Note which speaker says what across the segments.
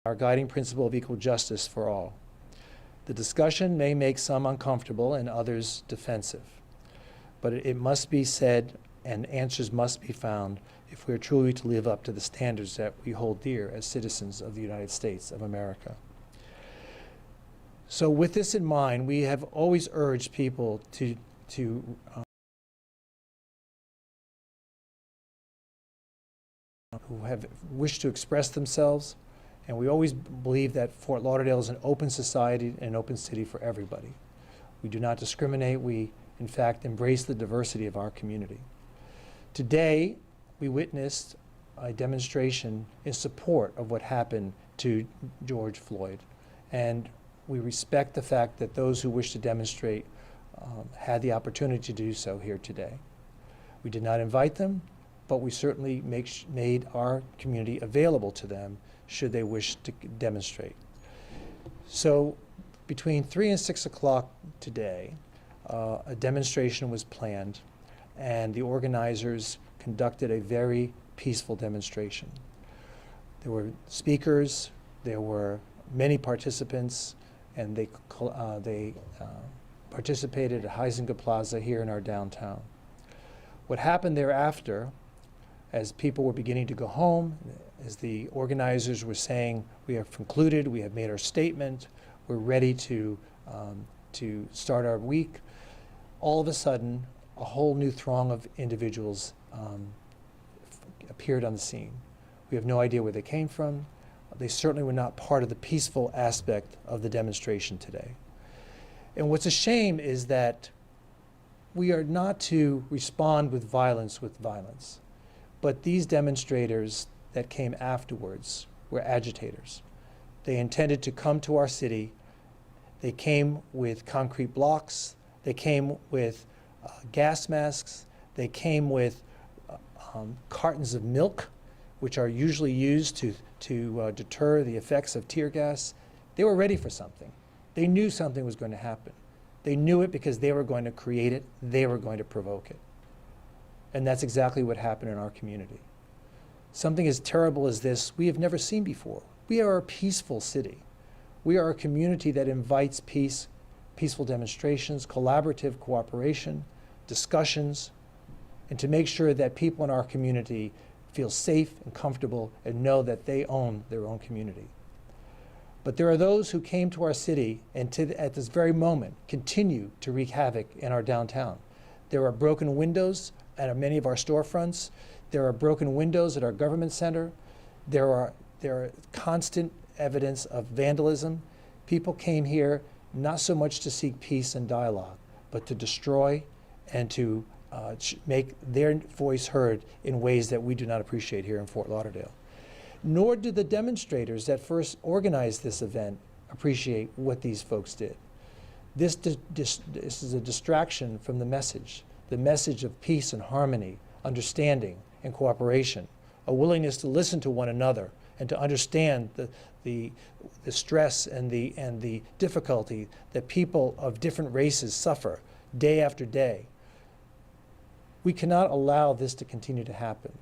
Speaker 1: our guiding principle of equal justice for all. The discussion may make some uncomfortable and others defensive, but it must be said and answers must be found if we are truly to live up to the standards that we hold dear as citizens of the United States of America. So with this in mind, we have always urged people to who have wished to express themselves, and we always believe that Fort Lauderdale is an open society and an open city for everybody. We do not discriminate. We, in fact, embrace the diversity of our community. Today, we witnessed a demonstration in support of what happened to George Floyd, and we respect the fact that those who wish to demonstrate had the opportunity to do so here today. We did not invite them, but we certainly made our community available to them should they wish to demonstrate. So between 3 and 6 o'clock today, a demonstration was planned, and the organizers conducted a very peaceful demonstration. There were speakers, there were many participants, and they participated at Huizenga Plaza here in our downtown. What happened thereafter, as people were beginning to go home, as the organizers were saying, we have concluded, we have made our statement, we're ready to start our week, all of a sudden, a whole new throng of individuals appeared on the scene. We have no idea where they came from. They certainly were not part of the peaceful aspect of the demonstration today. And what's a shame is that we are not to respond with violence, but these demonstrators that came afterwards were agitators. They intended to come to our city. They came with concrete blocks. They came with gas masks. They came with cartons of milk, which are usually used to deter the effects of tear gas. They were ready for something. They knew something was going to happen. They knew it because they were going to create it. They were going to provoke it. And that's exactly what happened in our community. Something as terrible as this we have never seen before. We are a peaceful city. We are a community that invites peace, peaceful demonstrations, collaborative cooperation, discussions, and to make sure that people in our community feel safe and comfortable and know that they own their own community. But there are those who came to our city and at this very moment continue to wreak havoc in our downtown. There are broken windows at many of our storefronts. There are broken windows at our government center. There are constant evidence of vandalism. People came here not so much to seek peace and dialogue, but to destroy and to make their voice heard in ways that we do not appreciate here in Fort Lauderdale. Nor did the demonstrators that first organized this event appreciate what these folks did. This is a distraction from the message of peace and harmony, understanding and cooperation, a willingness to listen to one another and to understand the stress and the difficulty that people of different races suffer day after day. We cannot allow this to continue to happen.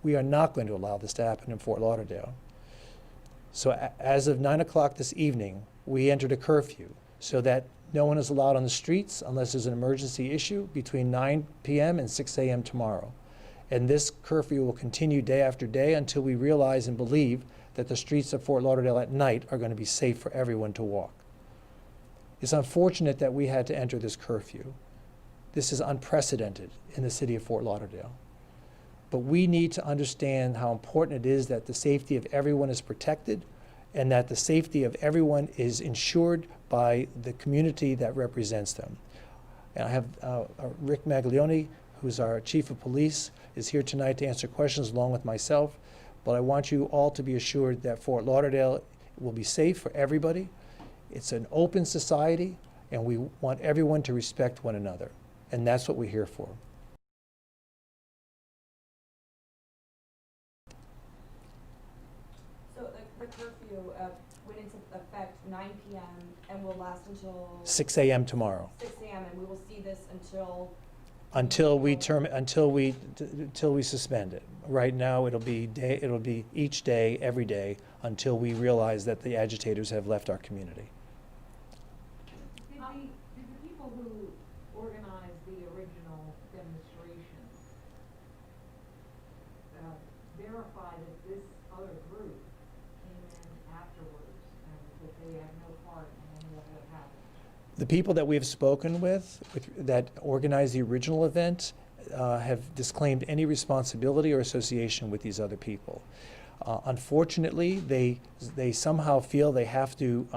Speaker 1: We are not going to allow this to happen in Fort Lauderdale. So as of 9 o'clock this evening, we entered a curfew so that no one is allowed on the streets unless there's an emergency issue between 9 p.m. and 6 a.m. tomorrow. And this curfew will continue day after day until we realize and believe that the streets of Fort Lauderdale at night are going to be safe for everyone to walk. It's unfortunate that we had to enter this curfew. This is unprecedented in the city of Fort Lauderdale. But we need to understand how important it is that the safety of everyone is protected and that the safety of everyone is ensured by the community that represents them. And I have Rick Maglione, who's our chief of police, is here tonight to answer questions along with myself. But I want you all to be assured that Fort Lauderdale will be safe for everybody. It's an open society, and we want everyone to respect one another. And that's what we're here for.
Speaker 2: So the curfew went into effect 9 p.m. and will last until
Speaker 1: 6 a.m. tomorrow.
Speaker 2: 6 a.m. and we will see this until
Speaker 1: until we suspend it. Right now, it'll be each day, every day, until we realize that the agitators have left our community.
Speaker 3: Did the people who organized the original demonstration verify that this other group came in afterwards and that they have no part in any of what happened?
Speaker 1: The people that we've spoken with that organized the original event have disclaimed any responsibility or association with these other people. Unfortunately, they somehow feel they have to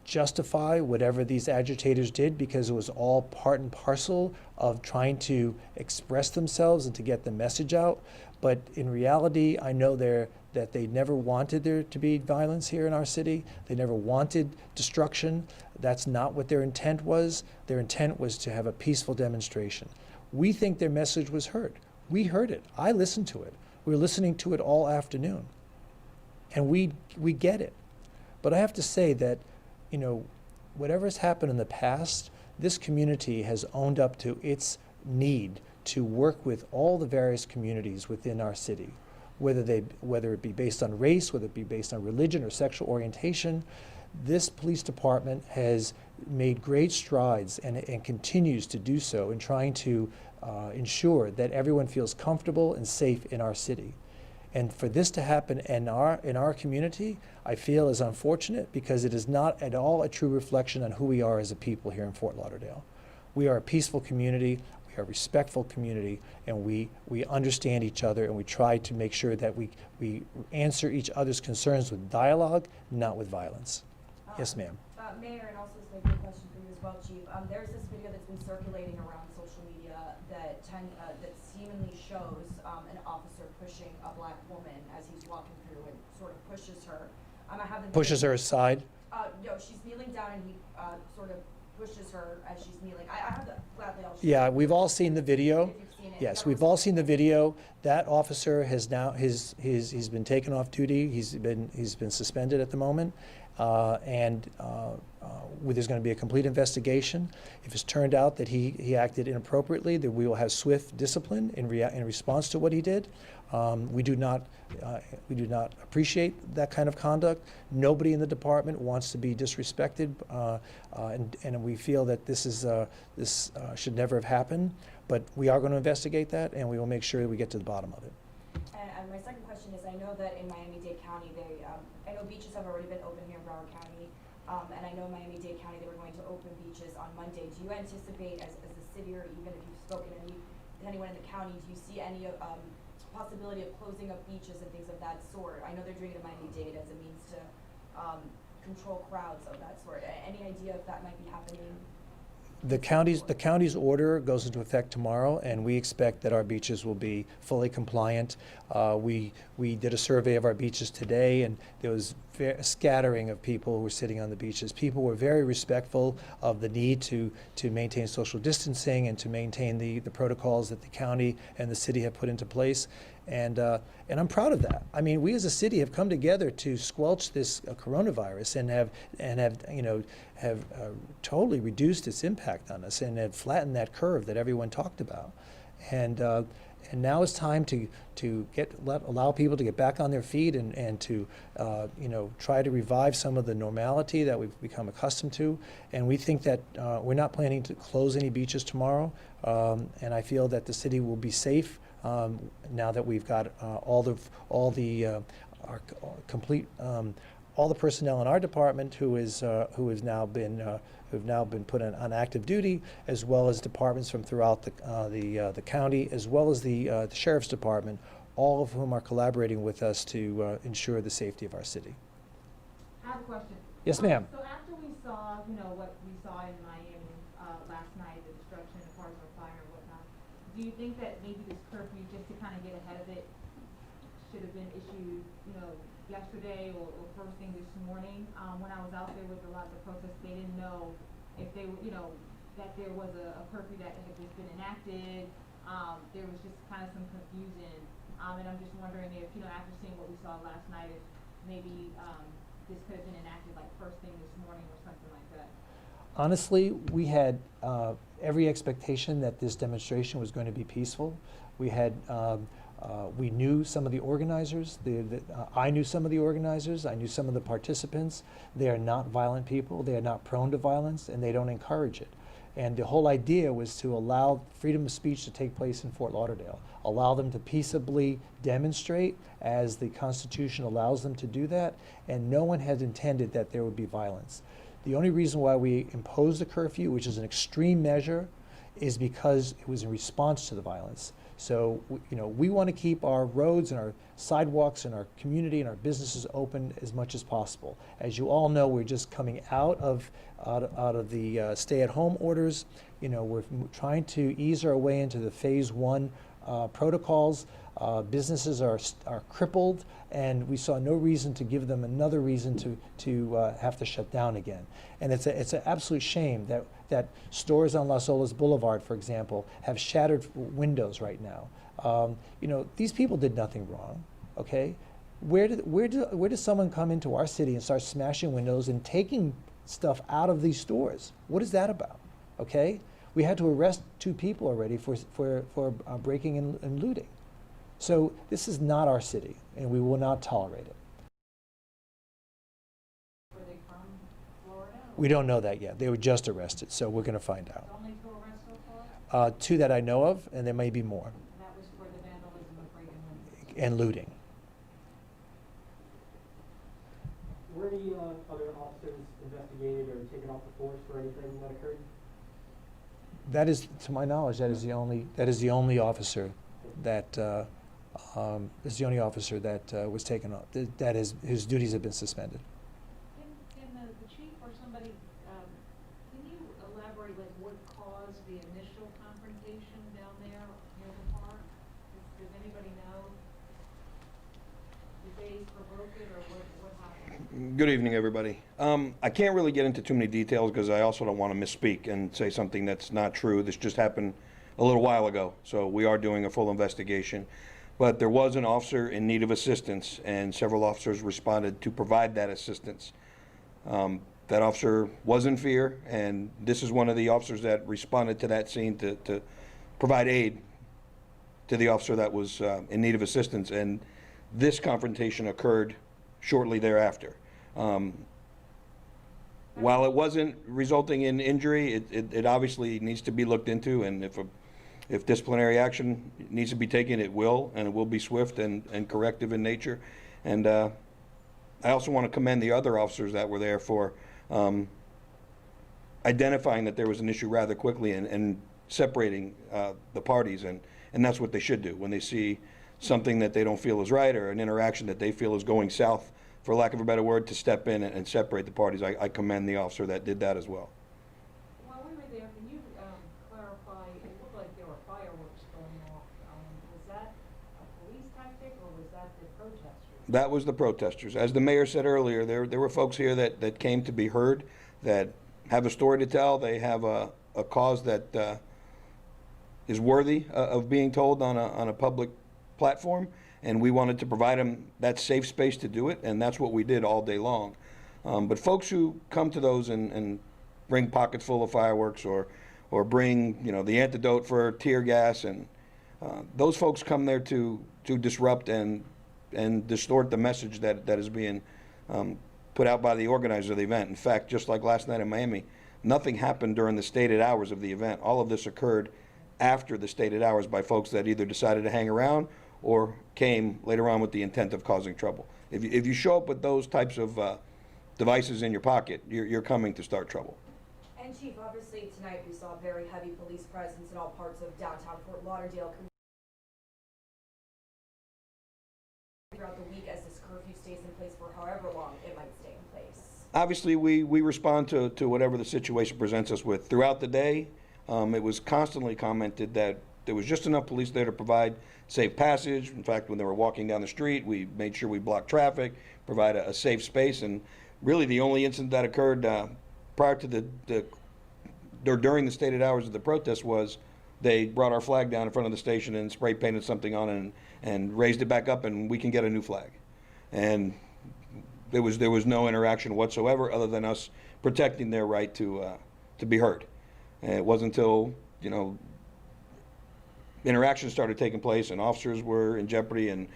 Speaker 1: justify whatever these agitators did because it was all part and parcel of trying to express themselves and to get the message out. But in reality, I know that they never wanted there to be violence here in our city. They never wanted destruction. That's not what their intent was. Their intent was to have a peaceful demonstration. We think their message was heard. We heard it. I listened to it. We were listening to it all afternoon. And we get it. But I have to say that, you know, whatever has happened in the past, this community has owned up to its need to work with all the various communities within our city, whether it be based on race, whether it be based on religion or sexual orientation. This police department has made great strides and continues to do so in trying to ensure that everyone feels comfortable and safe in our city. And for this to happen in our community, I feel is unfortunate because it is not at all a true reflection on who we are as a people here in Fort Lauderdale. We are a peaceful community, we are a respectful community, and we understand each other, and we try to make sure that we answer each other's concerns with dialogue, not with violence. Yes, ma'am.
Speaker 2: Mayor, and also this may be a question for you as well, Chief. There's this video that's been circulating around social media that seemingly shows an officer pushing a black woman as he's walking through and sort of pushes her. I have the
Speaker 1: Pushes her aside?
Speaker 2: No, she's kneeling down and he sort of pushes her as she's kneeling. I have the gladly. I'll show
Speaker 1: Yeah,
Speaker 2: you
Speaker 1: we've all seen the video.
Speaker 2: if you've seen it.
Speaker 1: Yes,
Speaker 2: Yeah,
Speaker 1: we've all seen the video. That officer has now he's been taken off duty. He's been suspended at the moment, there's going to be a complete investigation. If it's turned out that he acted inappropriately, then we will have swift discipline in response to what he did. We do not appreciate that kind of conduct. Nobody in the department wants to be disrespected, and we feel that this should never have happened. But we are going to investigate that, and we will make sure we get to the bottom of it.
Speaker 2: And my second question is, I know that in Miami-Dade County, I know beaches have already been open here in Broward County, and I know Miami-Dade County, they were going to open beaches on Monday. Do you anticipate, as a city, or even if you've spoken to anyone in the county, do you see any possibility of closing up beaches and things of that sort? I know they're doing it in Miami-Dade as a means to control crowds of that sort. Any idea if that might be happening?
Speaker 1: The county's order goes into effect tomorrow, and we expect that our beaches will be fully compliant. We did a survey of our beaches today, and there was a scattering of people who were sitting on the beaches. People were very respectful of the need to maintain social distancing and to maintain the protocols that the county and the city have put into place. And I'm proud of that. I mean, we as a city have come together to squelch this coronavirus and have totally reduced its impact on us and have flattened that curve that everyone talked about. And now it's time to allow people to get back on their feet and to try to revive some of the normality that we've become accustomed to. And we think that we're not planning to close any beaches tomorrow. And I feel that the city will be safe now that we've got all the personnel in our department who have now been put on active duty, as well as departments from throughout the county, as well as the sheriff's department, all of whom are collaborating with us to ensure the safety of our city.
Speaker 3: I have a question.
Speaker 1: Yes, ma'am.
Speaker 3: So after we saw, what we saw in Miami last night, the destruction, the cars on fire and whatnot, do you think that maybe this curfew, just to kind of get ahead of it, should have been issued, yesterday or first thing this morning? When I was out there with a lot of the protests, they didn't know if they were, that there was a curfew that had just been enacted. There was just kind of some confusion. And I'm just wondering if, after seeing what we saw last night, if maybe this could have been enacted like first thing this morning or something like that.
Speaker 1: Honestly, we had every expectation that this demonstration was going to be peaceful. We had, we knew some of the organizers. I knew some of the organizers. I knew some of the participants. They are not violent people. They are not prone to violence, and they don't encourage it. And the whole idea was to allow freedom of speech to take place in Fort Lauderdale, allow them to peaceably demonstrate as the Constitution allows them to do that, and no one had intended that there would be violence. The only reason why we imposed a curfew, which is an extreme measure, is because it was in response to the violence. So, we want to keep our roads and our sidewalks and our community and our businesses open as much as possible. As you all know, we're just coming out of the stay-at-home orders. We're trying to ease our way into the phase 1 protocols. Businesses are crippled, and we saw no reason to give them another reason to have to shut down again. And it's an absolute shame that stores on Las Olas Boulevard, for example, have shattered windows right now. These people did nothing wrong, okay? Where does someone come into our city and start smashing windows and taking stuff out of these stores? What is that about, okay? We had to arrest 2 people already for breaking and looting. So this is not our city, and we will not tolerate it.
Speaker 3: Were they from Florida?
Speaker 1: We don't know that yet. They were just arrested, so we're going to find out.
Speaker 3: Only 2 arrests so far?
Speaker 1: 2 that I know of, and there may be more.
Speaker 3: And that was for the vandalism of break-in.
Speaker 1: And looting.
Speaker 4: Were any other officers investigated or taken off the force for anything that occurred?
Speaker 1: That is, to my knowledge, that is the only officer that was taken off. His duties have been suspended.
Speaker 3: Can the chief or somebody, can you elaborate what caused the initial confrontation down there near the park? Does anybody know? Did they provoke it, or what happened?
Speaker 5: Good evening, everybody. I can't really get into too many details because I also don't want to misspeak and say something that's not true. This just happened a little while ago, so we are doing a full investigation. But there was an officer in need of assistance, and several officers responded to provide that assistance. That officer was in fear, and this is one of the officers that responded to that scene to provide aid to the officer that was in need of assistance. And this confrontation occurred shortly thereafter. While it wasn't resulting in injury, it obviously needs to be looked into, and if disciplinary action needs to be taken, it will, and it will be swift and corrective in nature. And I also want to commend the other officers that were there for identifying that there was an issue rather quickly and separating the parties, and that's what they should do when they see something that they don't feel is right or an interaction that they feel is going south, for lack of a better word, to step in and separate the parties. I commend the officer that did that as well.
Speaker 3: While we were there, can you clarify, it looked like there were fireworks going off. Was that a police tactic, or was that the protesters?
Speaker 5: That was the protesters. As the mayor said earlier, there were folks here that came to be heard, that have a story to tell. They have a cause that is worthy of being told on a public platform, and we wanted to provide them that safe space to do it, and that's what we did all day long. But folks who come to those and bring pockets full of fireworks or bring the antidote for tear gas, and those folks come there to disrupt and distort the message that is being put out by the organizer of the event. In fact, just like last night in Miami, nothing happened during the stated hours of the event. All of this occurred after the stated hours by folks that either decided to hang around or came later on with the intent of causing trouble. If you show up with those types of devices in your pocket, you're coming to start trouble.
Speaker 2: And Chief, obviously tonight we saw very heavy police presence in all parts of downtown Fort Lauderdale. Throughout the week, as this curfew stays in place for however long it might stay in place.
Speaker 5: Obviously, we respond to whatever the situation presents us with. Throughout the day, it was constantly commented that there was just enough police there to provide safe passage. In fact, when they were walking down the street, we made sure we blocked traffic, provide a safe space. And really the only incident that occurred prior to or during the stated hours of the protest was they brought our flag down in front of the station and spray painted something on it and raised it back up, and we can get a new flag. And there was no interaction whatsoever other than us protecting their right to to be heard. And it wasn't until, you know, interactions started taking place and officers were in jeopardy and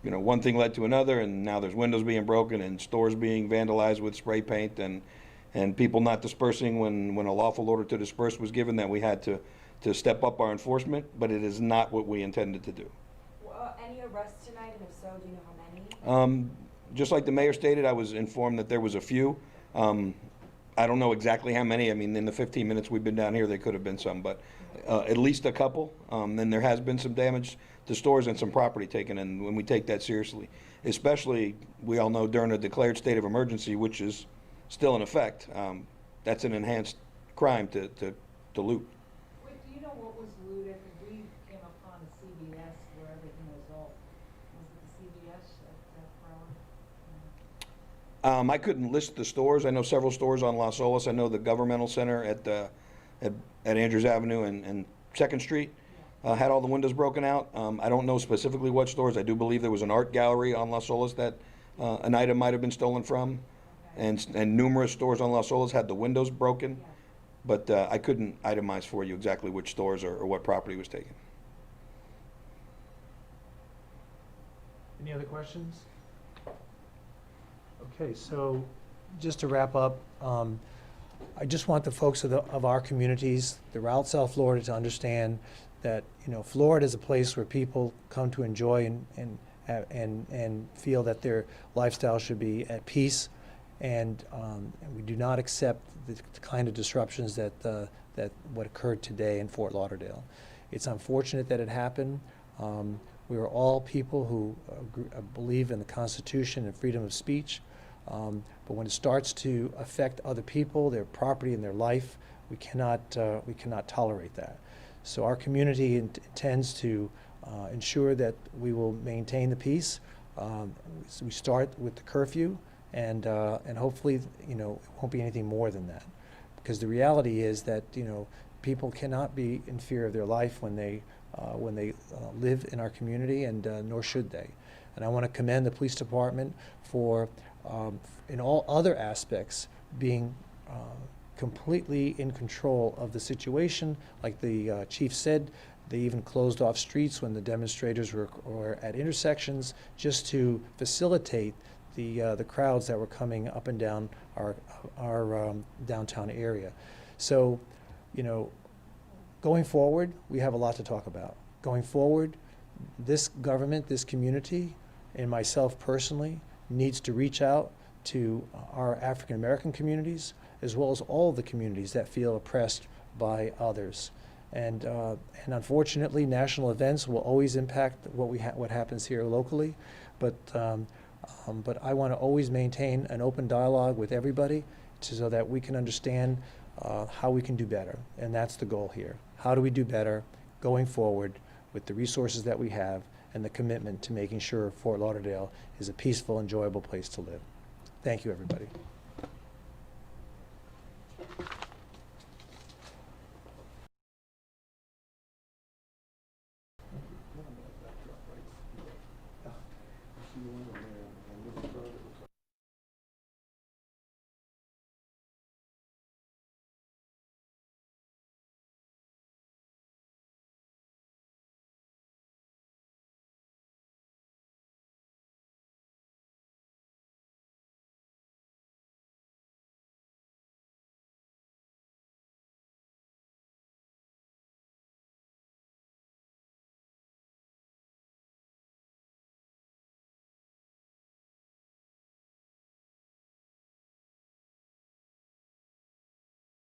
Speaker 5: you know, one thing led to another, and now there's windows being broken and stores being vandalized with spray paint and people not dispersing when a lawful order to disperse was given, that we had to step up our enforcement, but it is not what we intended to do.
Speaker 2: Any arrests tonight, and if so, do you know how many?
Speaker 5: Just like the mayor stated, I was informed that there was a few. I don't know exactly how many. I mean, in the 15 minutes we've been down here, there could have been some, but at least a couple. Then there has been some damage to stores and some property taken, and when we take that seriously, especially, we all know during a declared state of emergency, which is still in effect, that's an enhanced crime to loot.
Speaker 6: Wait, do you know what was looted? We came upon a CVS where everything was all, was it the CVS at Broward?
Speaker 5: I couldn't list the stores. I know several stores on Las Olas. I know the governmental center at Andrews Avenue and 2nd Street had all the windows broken out. I don't know specifically what stores. I do believe there was an art gallery on Las Olas that an item might have been stolen from, and numerous stores on Las Olas had the windows broken, but I couldn't itemize for you exactly which stores or what property was taken.
Speaker 1: Any other questions? Okay, so just to wrap up, I just want the folks of our communities throughout South Florida to understand that, you know, Florida is a place where people come to enjoy and feel that their lifestyle should be at peace, and we do not accept the kind of disruptions that what occurred today in Fort Lauderdale. It's unfortunate that it happened. We are all people who believe in the Constitution and freedom of speech, but when it starts to affect other people, their property and their life, we cannot tolerate that. So our community intends to ensure that we will maintain the peace. We start with the curfew, and hopefully, you know, it won't be anything more than that, because the reality is that, you know, people cannot be in fear of their life when they live in our community, and nor should they. And I want to commend the police department for, in all other aspects, being completely in control of the situation. Like the chief said, they even closed off streets when the demonstrators were at intersections, just to facilitate the crowds that were coming up and down our downtown area. So, you know, going forward, we have a lot to talk about. Going forward, this government, this community, and myself personally, needs to reach out to our African American communities, as well as all of the communities that feel oppressed by others. And unfortunately, national events will always impact what happens here locally, but I want to always maintain an open dialogue with everybody so that we can understand how we can do better. And that's the goal here. How do we do better going forward with the resources that we have and the commitment to making sure Fort Lauderdale is a peaceful, enjoyable place to live? Thank you, everybody.